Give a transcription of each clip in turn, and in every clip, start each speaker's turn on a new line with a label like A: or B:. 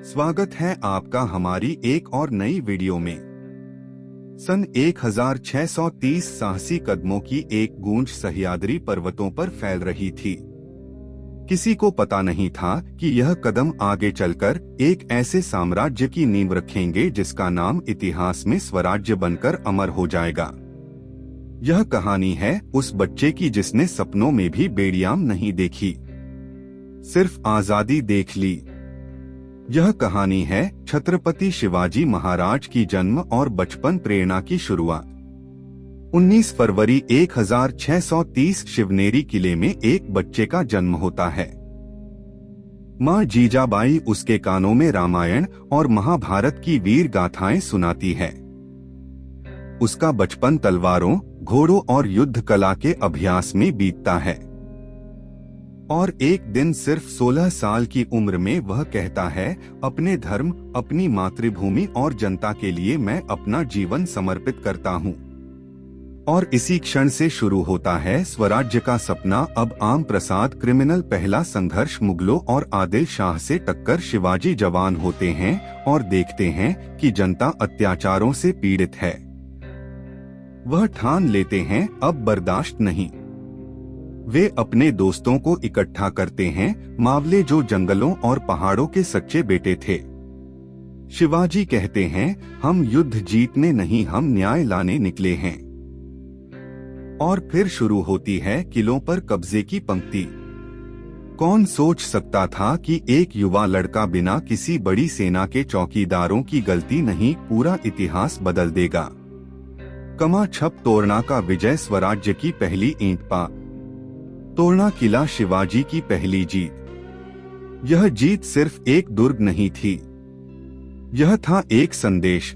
A: स्वागत है आपका हमारी एक और नई वीडियो में। सन 1630 साहसी कदमों की एक गूंज सह्याद्री पर्वतों पर फैल रही थी। किसी को पता नहीं था कि यह कदम आगे चलकर एक ऐसे साम्राज्य की नींव रखेंगे जिसका नाम इतिहास में स्वराज्य बनकर अमर हो जाएगा। यह कहानी है उस बच्चे की जिसने सपनों में भी बेड़ियाम नहीं देखी, सिर्फ आजादी देख ली। यह कहानी है छत्रपति शिवाजी महाराज की जन्म और बचपन प्रेरणा की शुरुआत। 19 फरवरी 1630 शिवनेरी किले में एक बच्चे का जन्म होता है। माँ जीजाबाई उसके कानों में रामायण और महाभारत की वीर गाथाएं सुनाती है। उसका बचपन तलवारों, घोड़ों और युद्ध कला के अभ्यास में बीतता है और एक दिन सिर्फ 16 साल की उम्र में वह कहता है, अपने धर्म, अपनी मातृभूमि और जनता के लिए मैं अपना जीवन समर्पित करता हूँ। और इसी क्षण से शुरू होता है स्वराज्य का सपना। अब आम प्रसाद क्रिमिनल, पहला संघर्ष मुगलों और आदिल शाह से टक्कर। शिवाजी जवान होते हैं और देखते हैं कि जनता अत्याचारों से पीड़ित है। वह ठान लेते हैं अब बर्दाश्त नहीं। वे अपने दोस्तों को इकट्ठा करते हैं, मावले जो जंगलों और पहाड़ों के सच्चे बेटे थे। शिवाजी कहते हैं, हम युद्ध जीतने नहीं, हम न्याय लाने निकले हैं। और फिर शुरू होती है किलों पर कब्जे की पंक्ति। कौन सोच सकता था कि एक युवा लड़का बिना किसी बड़ी सेना के चौकीदारों की गलती नहीं पूरा इतिहास बदल देगा। कमा छप तोड़ना का विजय, स्वराज्य की पहली ईंट पा तोड़ना किला, शिवाजी की पहली जीत। यह जीत सिर्फ एक दुर्ग नहीं थी, यह था एक संदेश।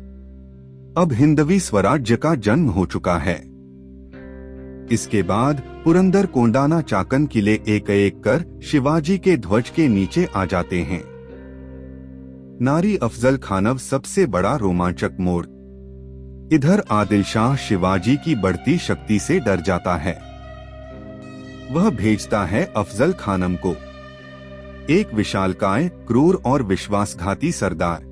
A: अब हिंदवी स्वराज्य का जन्म हो चुका है। इसके बाद पुरंदर, कोंडाना, चाकन किले एक एक कर शिवाजी के ध्वज के नीचे आ जाते हैं। नारी अफजल खानव सबसे बड़ा रोमांचक मोड़। इधर आदिल शाह शिवाजी की बढ़ती शक्ति से डर जाता है। वह भेजता है अफजल खानम को, एक विशालकाय, क्रूर और विश्वासघाती सरदार।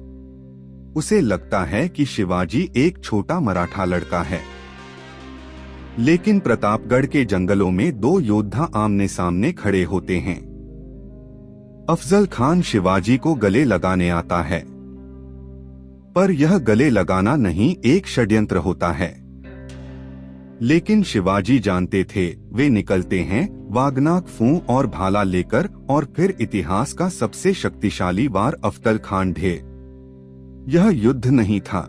A: उसे लगता है कि शिवाजी एक छोटा मराठा लड़का है। लेकिन प्रतापगढ़ के जंगलों में दो योद्धा आमने सामने खड़े होते हैं। अफजल खान शिवाजी को गले लगाने आता है, पर यह गले लगाना नहीं, एक षड्यंत्र होता है। लेकिन शिवाजी जानते थे वे निकलते हैं वागनाक, फूं और भाला लेकर, और फिर इतिहास का सबसे शक्तिशाली वार अफजल खान ढेर। यह युद्ध नहीं था,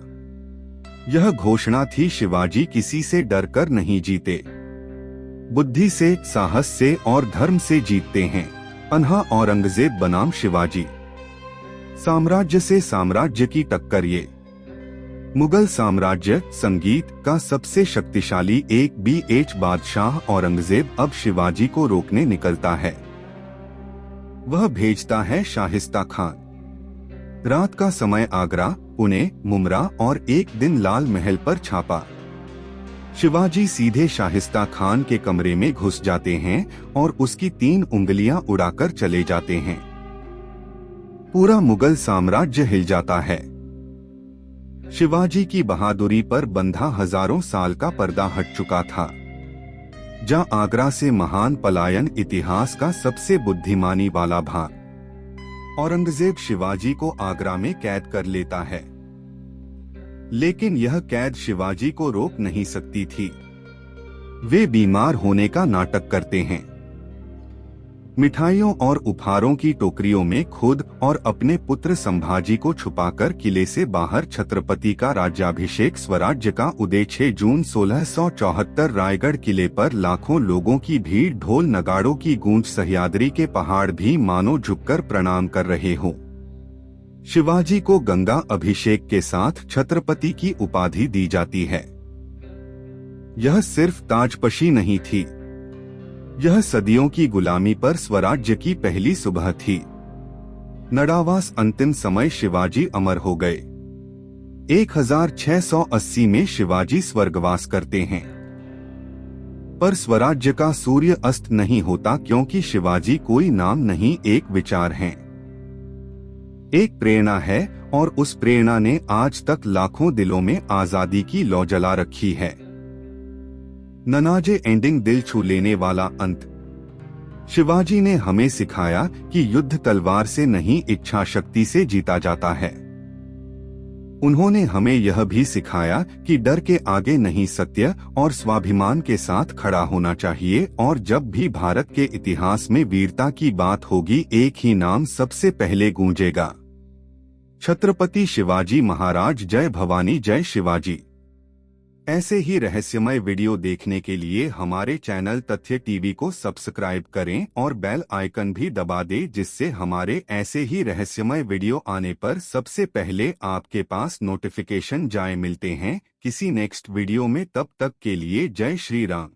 A: यह घोषणा थी, शिवाजी किसी से डरकर नहीं जीते। बुद्धि से, साहस से और धर्म से जीतते हैं। अन्हा औरंगजेब बनाम शिवाजी। साम्राज्य से साम्राज्य की टक्कर। ये मुगल साम्राज्य संगीत का सबसे शक्तिशाली एक BH बादशाह औरंगजेब अब शिवाजी को रोकने निकलता है। वह भेजता है शाहिस्ता खान। रात का समय, आगरा, पुणे, मुमरा और एक दिन लाल महल पर छापा। शिवाजी सीधे शाहिस्ता खान के कमरे में घुस जाते हैं और उसकी 3 उंगलियां उड़ाकर चले जाते हैं। पूरा मुगल साम्राज्य हिल जाता है। शिवाजी की बहादुरी पर बंधा हजारों साल का पर्दा हट चुका था। जहां आगरा से महान पलायन, इतिहास का सबसे बुद्धिमानी वाला भाग। औरंगजेब शिवाजी को आगरा में कैद कर लेता है, लेकिन यह कैद शिवाजी को रोक नहीं सकती थी। वे बीमार होने का नाटक करते हैं। मिठाइयों और उपहारों की टोकरियों में खुद और अपने पुत्र संभाजी को छुपाकर किले से बाहर छत्रपति का राज्याभिषेक, स्वराज्य का उदय। 6 जून 1674 रायगढ़ किले पर लाखों लोगों की भीड़, ढोल नगाड़ों की गूंज, सह्याद्री के पहाड़ भी मानो झुककर प्रणाम कर रहे हों। शिवाजी को गंगा अभिषेक के साथ छत्रपति की उपाधि दी जाती है। यह सिर्फ ताजपशी नहीं थी, यह सदियों की गुलामी पर स्वराज्य की पहली सुबह थी। नड़ावास, अंतिम समय शिवाजी अमर हो गए। 1680 में शिवाजी स्वर्गवास करते हैं। पर स्वराज्य का सूर्य अस्त नहीं होता, क्योंकि शिवाजी कोई नाम नहीं, एक विचार हैं। एक प्रेरणा है और उस प्रेरणा ने आज तक लाखों दिलों में आजादी की लौ जला रखी है। ननाजे एंडिंग दिल छू लेने वाला अंत। शिवाजी ने हमें सिखाया कि युद्ध तलवार से नहीं, इच्छा शक्ति से जीता जाता है। उन्होंने हमें यह भी सिखाया कि डर के आगे नहीं, सत्य और स्वाभिमान के साथ खड़ा होना चाहिए। और जब भी भारत के इतिहास में वीरता की बात होगी, एक ही नाम सबसे पहले गूंजेगा, छत्रपति शिवाजी महाराज। जय भवानी, जय शिवाजी। ऐसे ही रहस्यमय वीडियो देखने के लिए हमारे चैनल तथ्य टीवी को सब्सक्राइब करें और बेल आइकन भी दबा दें, जिससे हमारे ऐसे ही रहस्यमय वीडियो आने पर सबसे पहले आपके पास नोटिफिकेशन जाए। मिलते हैं किसी नेक्स्ट वीडियो में, तब तक के लिए जय श्री राम।